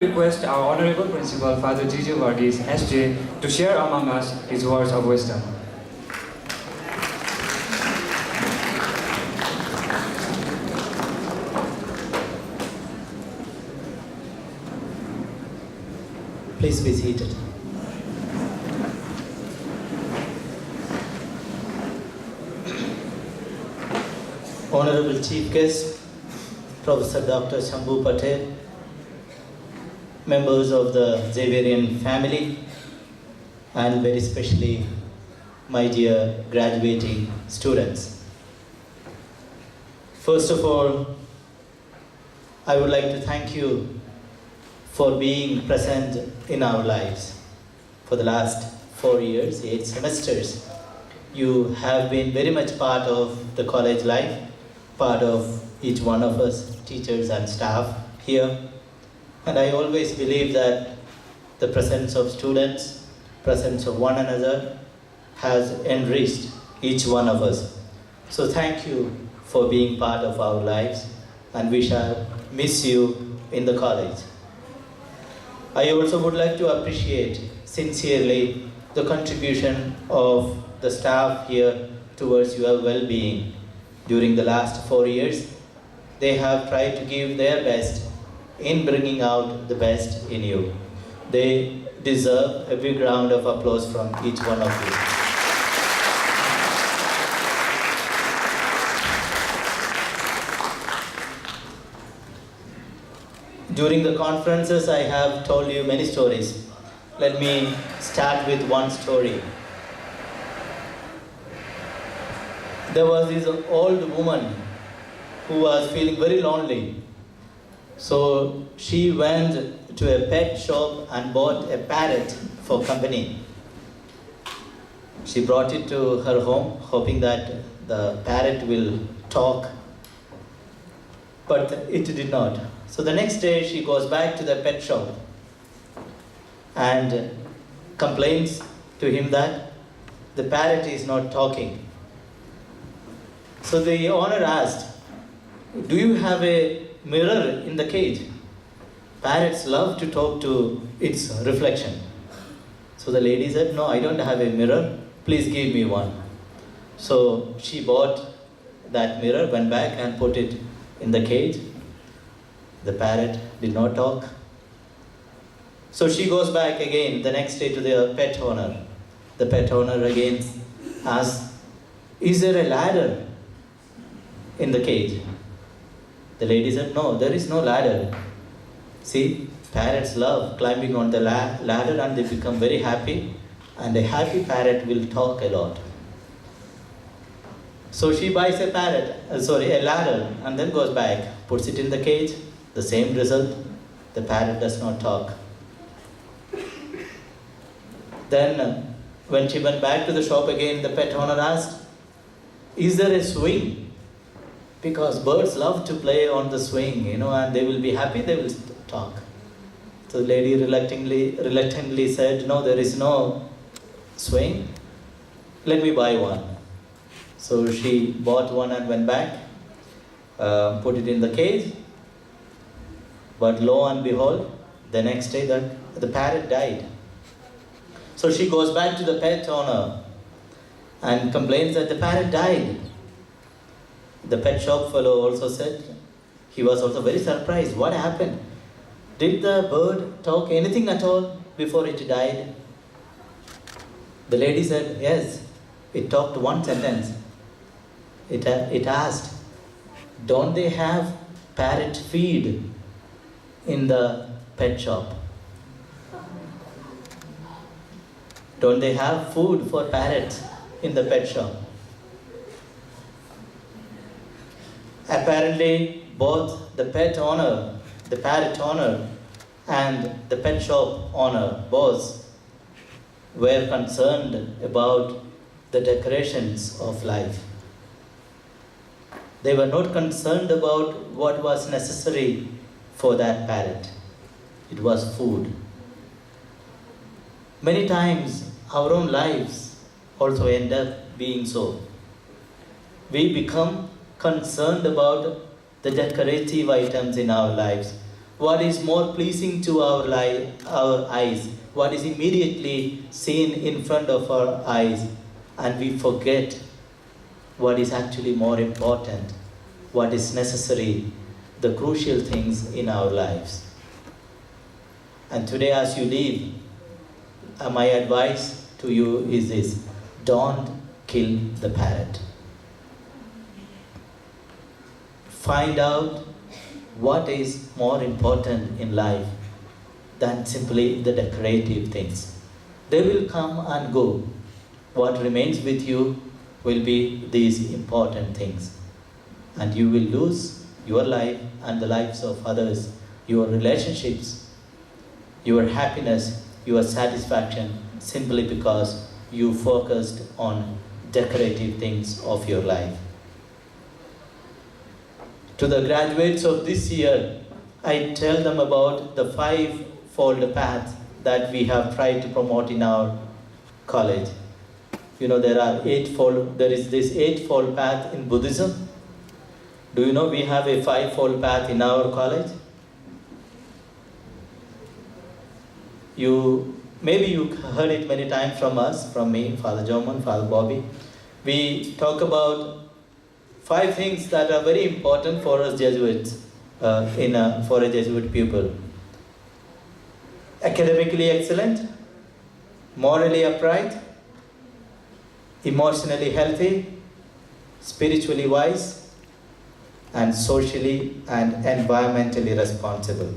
Request our Honorable Principal, Father Gigi Varghese, SJ, to share among us his words of wisdom. Please be seated. Honorable Chief Guest, Professor Dr. Shambhu Patel, members of the Xaverian family, and very especially my dear graduating students. First of all, I would like to thank you for being present in our lives. For the last 4 years, 8 semesters, you have been very much part of the college life, part of each one of us, teachers and staff here. And I always believe that the presence of students, presence of one another has enriched each one of us. So thank you for being part of our lives, and we shall miss you in the college. I also would like to appreciate sincerely the contribution of the staff here towards your well-being. During the last 4 years, they have tried to give their best in bringing out the best in you. They deserve a big round of applause from each one of you. During the conferences, I have told you many stories. Let me start with one story. There was this old woman who was feeling very lonely. So she went to a pet shop and bought a parrot for company. She brought it to her home, hoping that the parrot will talk, but it did not. So the next day she goes back to the pet shop and complains to him that the parrot is not talking. So the owner asked, "Do you have a mirror in the cage? Parrots love to talk to its reflection." So the lady said, "No, I don't have a mirror. Please give me one." So she bought that mirror, went back and put it in the cage. The parrot did not talk. So she goes back again the next day to the pet owner. The pet owner again asks, "Is there a ladder in the cage?" The lady said, "No, there is no ladder. See, parrots love climbing on the ladder and they become very happy, and a happy parrot will talk a lot." So she buys a ladder and then goes back, puts it in the cage, the same result, the parrot does not talk. Then when she went back to the shop again, the pet owner asked, "Is there a swing? Because birds love to play on the swing, and they will be happy, they will talk." So the lady reluctantly said, "No, there is no swing. Let me buy one." So she bought one and went back, put it in the cage. But lo and behold, the next day the parrot died. So she goes back to the pet owner and complains that the parrot died. The pet shop fellow also said, he was also very surprised. What happened? Did the bird talk anything at all before it died? The lady said, "Yes, it talked one sentence. It asked, 'Don't they have parrot feed in the pet shop? Don't they have food for parrots in the pet shop?'" Apparently, both the parrot owner, and the pet shop owner, both were concerned about the decorations of life. They were not concerned about what was necessary for that parrot. It was food. Many times, our own lives also end up being so. We become concerned about the decorative items in our lives. what is more pleasing to our eyes, what is immediately seen in front of our eyes, and we forget what is actually more important, what is necessary, the crucial things in our lives. And today, as you leave, my advice to you is this: don't kill the parrot. Find out what is more important in life than simply the decorative things. They will come and go. What remains with you will be these important things. And you will lose your life and the lives of others, your relationships, your happiness, your satisfaction, simply because you focused on decorative things of your life. To the graduates of this year, I tell them about the five-fold path that we have tried to promote in our college. There is this eightfold path in Buddhism. Do you know we have a five-fold path in our college? Maybe you heard it many times from us, from me, Father Joman, Father Bobby. We talk about 5 things that are very important for us Jesuits, for a Jesuit pupil. Academically excellent, morally upright, emotionally healthy, spiritually wise, and socially and environmentally responsible.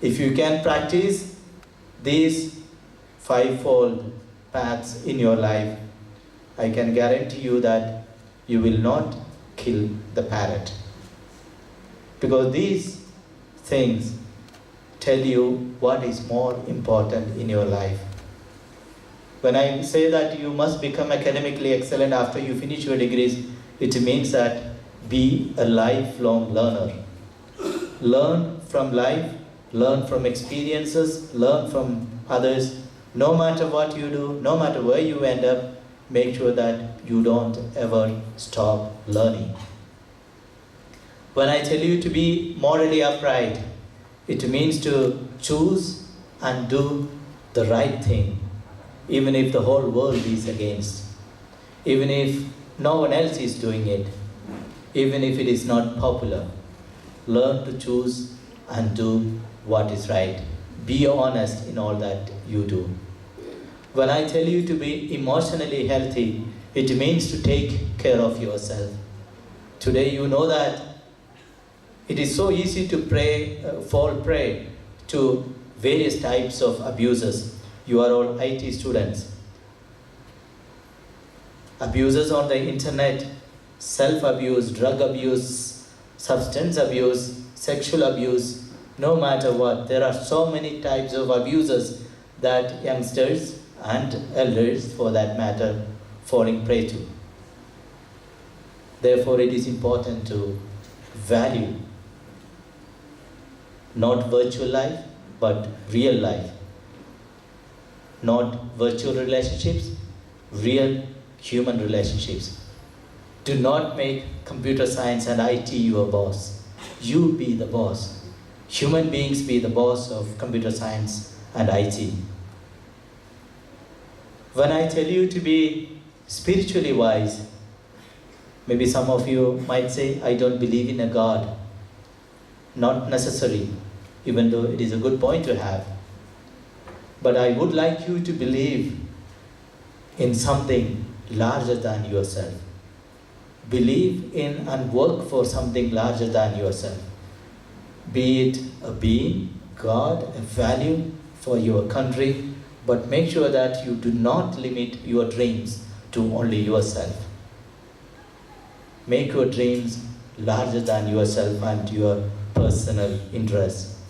If you can practice these fivefold paths in your life, I can guarantee you that you will not kill the parrot. Because these things tell you what is more important in your life. When I say that you must become academically excellent after you finish your degrees, it means that be a lifelong learner. Learn from life, learn from experiences, learn from others. No matter what you do, no matter where you end up, make sure that you don't ever stop learning. When I tell you to be morally upright, it means to choose and do the right thing, even if the whole world is against, even if no one else is doing it, even if it is not popular. Learn to choose and do what is right. Be honest in all that you do. When I tell you to be emotionally healthy, it means to take care of yourself. Today you know that it is so easy to fall prey to various types of abuses. You are all IT students. Abuses on the internet, self-abuse, drug abuse, substance abuse, sexual abuse, no matter what. There are so many types of abuses that youngsters and elders, for that matter, falling prey to. Therefore, it is important to value not virtual life, but real life. Not virtual relationships, real human relationships. Do not make computer science and IT your boss. You be the boss. Human beings be the boss of computer science and IT. When I tell you to be spiritually wise, maybe some of you might say, I don't believe in a God. Not necessary, even though it is a good point to have. But I would like you to believe in something larger than yourself. Believe in and work for something larger than yourself. Be it a being, God, a value for your country, but make sure that you do not limit your dreams to only yourself. Make your dreams larger than yourself and your personal interests.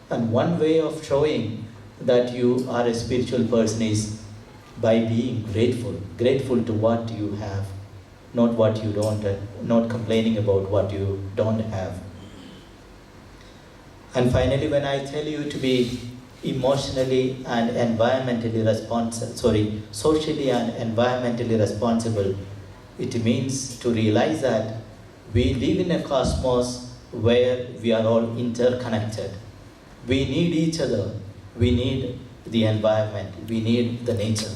And one way of showing that you are a spiritual person is by being grateful to what you have, not what you don't, not complaining about what you don't have. And finally, when I tell you to be emotionally and environmentally socially and environmentally responsible, it means to realize that we live in a cosmos where we are all interconnected. We need each other. We need the environment. We need the nature.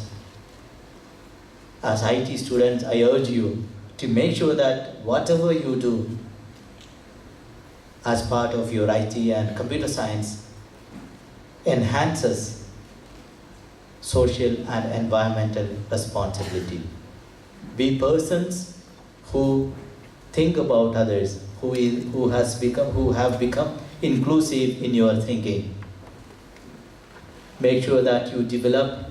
As IT students, I urge you to make sure that whatever you do as part of your IT and computer science enhances social and environmental responsibility. Be persons who think about others, who have become inclusive in your thinking. Make sure that you develop